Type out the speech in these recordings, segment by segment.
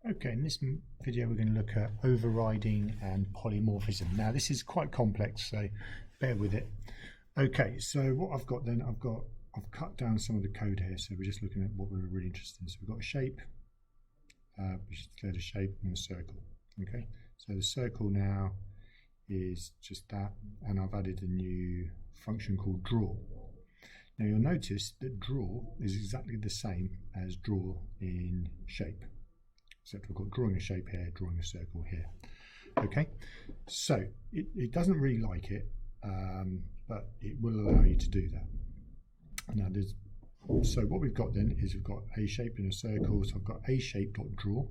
Okay, in this video we're going to look at overriding and polymorphism. Now this is quite complex, so bear with it. Okay, so what I've got then, I've cut down some of the code here, so we're just looking at what we're really interested in. So we've got a shape, which is declared a shape, and a circle. Okay, so the circle now is just that, and I've added a new function called draw. Now you'll notice that draw is exactly the same as draw in shape, except we've got drawing a shape here, drawing a circle here. Okay, so it doesn't really like it, but it will allow you to do that. Now so what we've got then is we've got a shape in a circle, so I've got a shape.draw.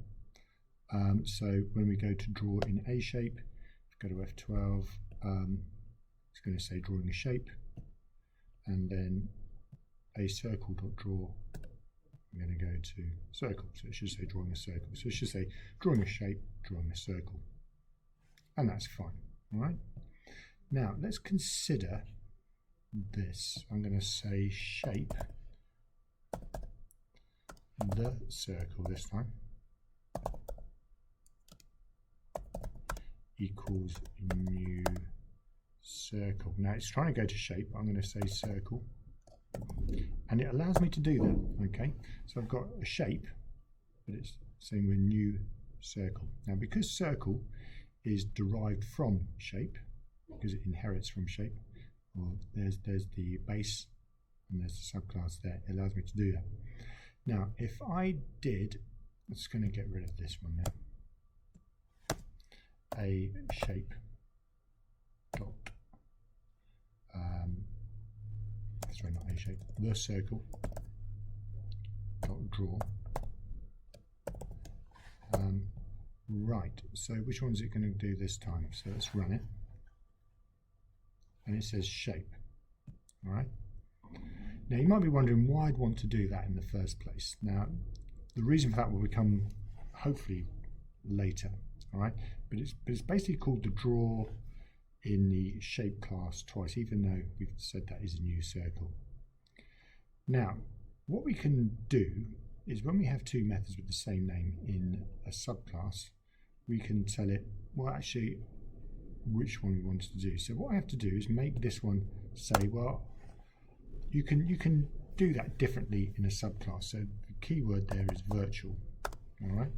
So when we go to draw in a shape, go to F12, it's going to say drawing a shape, and then a circle.draw, I'm going to go to circle, so it should say drawing a circle. So it should say drawing a shape, drawing a circle, and that's fine. All right. Now let's consider this. I'm going to say shape the circle this time equals new circle. Now it's trying to go to shape. I'm going to say circle, and it allows me to do that. Okay, so I've got a shape, but it's saying we're new circle. Now because circle is derived from shape, because it inherits from shape, well, there's the base and there's the subclass there, it allows me to do that. Now if I did, I'm just going to get rid of this one now, a shape dot sorry, not a shape, the circle dot draw. Right, so which one is it going to do this time? So let's run it, and it says shape. All right. Now you might be wondering why I'd want to do that in the first place. Now the reason for that will become hopefully later. All right, but it's basically called the draw in the shape class twice, even though we've said that is a new circle. Now what we can do is when we have two methods with the same name in a subclass, we can tell it, well, actually which one we want to do. So what I have to do is make this one say, well, you can do that differently in a subclass. So the keyword there is virtual. All right.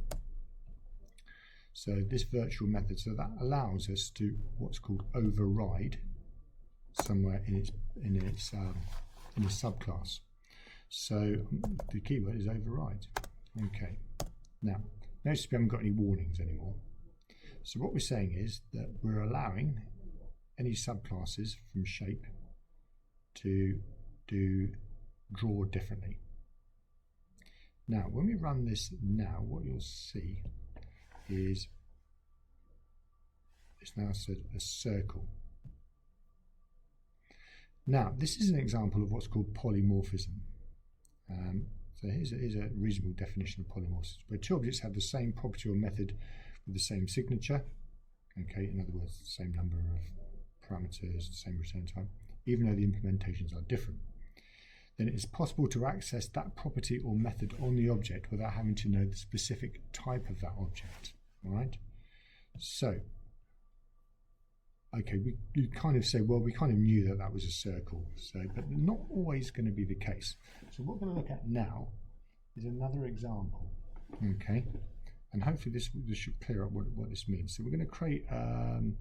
So this virtual method, so that allows us to what's called override somewhere in a subclass. So the keyword is override. Okay. Now notice we haven't got any warnings anymore. So what we're saying is that we're allowing any subclasses from shape to do draw differently. Now when we run this now, what you'll see is it's now said a circle. Now this is an example of what's called polymorphism. So here's a reasonable definition of polymorphism, where two objects have the same property or method with the same signature. Okay, in other words, the same number of parameters, the same return time, even though the implementations are different. Then it is possible to access that property or method on the object without having to know the specific type of that object. All right. So, okay, you kind of say, well, we kind of knew that was a circle. So, but not always going to be the case. So what we're going to look at now is another example. Okay, and hopefully this should clear up what this means. So we're going to create another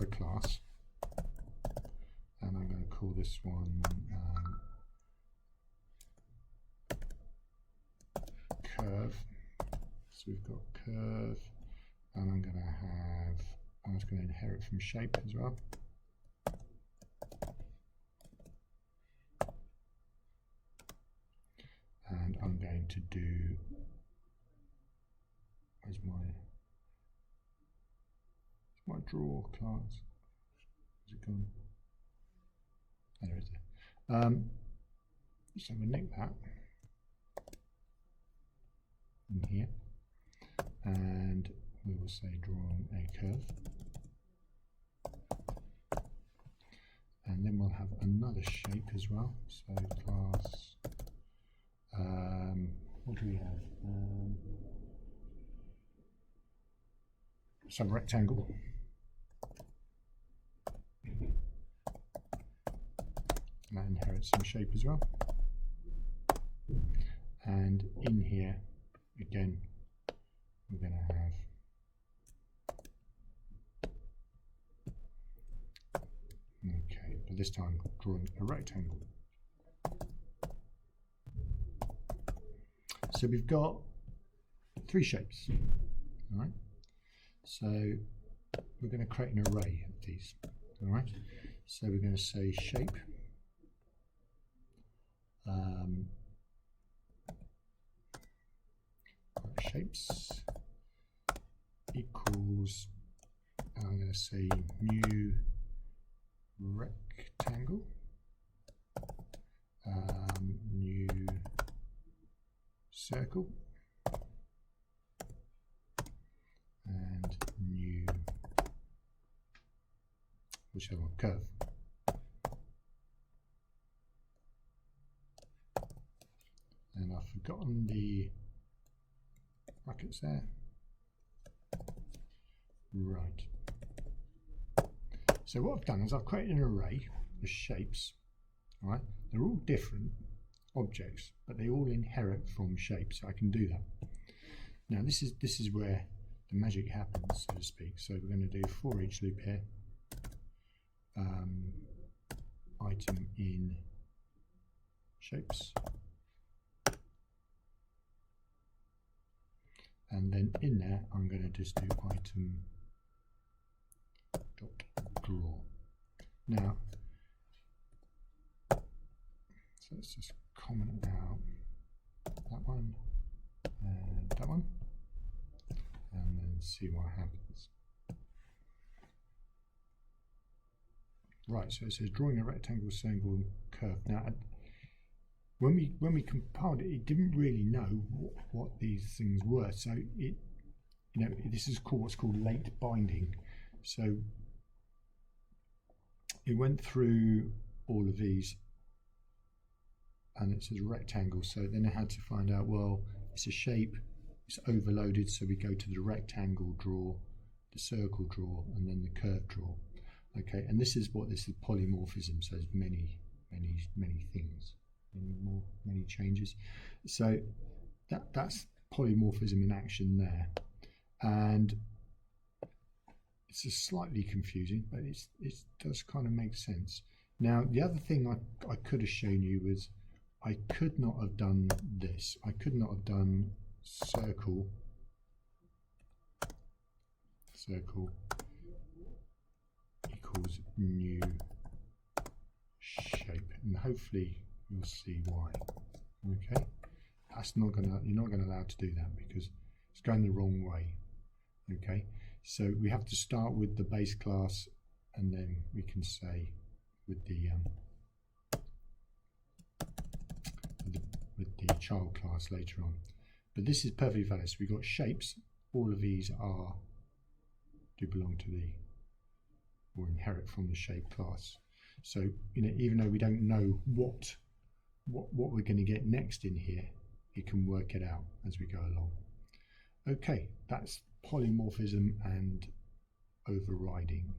class, and I'm going to call this one curve. So we've got curve, and I'm just going to inherit from shape as well. And I'm going to do, where's my draw class? Is it gone? Oh, there it is. So we'll nick that in here, and we will say drawing a curve, and then we'll have another shape as well. So class, what do we have? subrectangle. And that inherits some shape as well. And in here, again, we're going to have okay, but this time drawing a rectangle. So we've got 3 shapes, all right? So we're going to create an array of these, all right? So we're going to say shape shapes equals, I'm going to say new rectangle, new circle, and new whichever one, curve. And I've forgotten the brackets there. Right. So what I've done is I've created an array of shapes. All right, they're all different objects, but they all inherit from shapes. So I can do that. Now this is where the magic happens, so to speak. So we're going to do for each loop here. Item in shapes, and then in there I'm going to just do item dot draw. Now, so let's just comment out that one and that one, and then see what happens. Right, so it says drawing a rectangle, circle, and curve. Now, when we compiled it, it didn't really know what these things were. So it, this is called what's called late binding. So it went through all of these, and it says rectangle. So then it had to find out, well, it's a shape, it's overloaded. So we go to the rectangle draw, the circle draw, and then the curve draw. Okay, and this is polymorphism, so there's many things, many changes. So that's polymorphism in action there, and it's just slightly confusing, but it does kind of make sense. Now the other thing I could have shown you was I could not have done this. I could not have done circle equals new shape, and hopefully you'll see why. Okay, you're not gonna allow to do that because it's going the wrong way. Okay, so we have to start with the base class, and then we can say with the child class later on. But this is perfectly valid. So we've got shapes. All of these do belong to or inherit from the shape class. So even though we don't know what we're going to get next in here, it can work it out as we go along. Okay, that's polymorphism and overriding.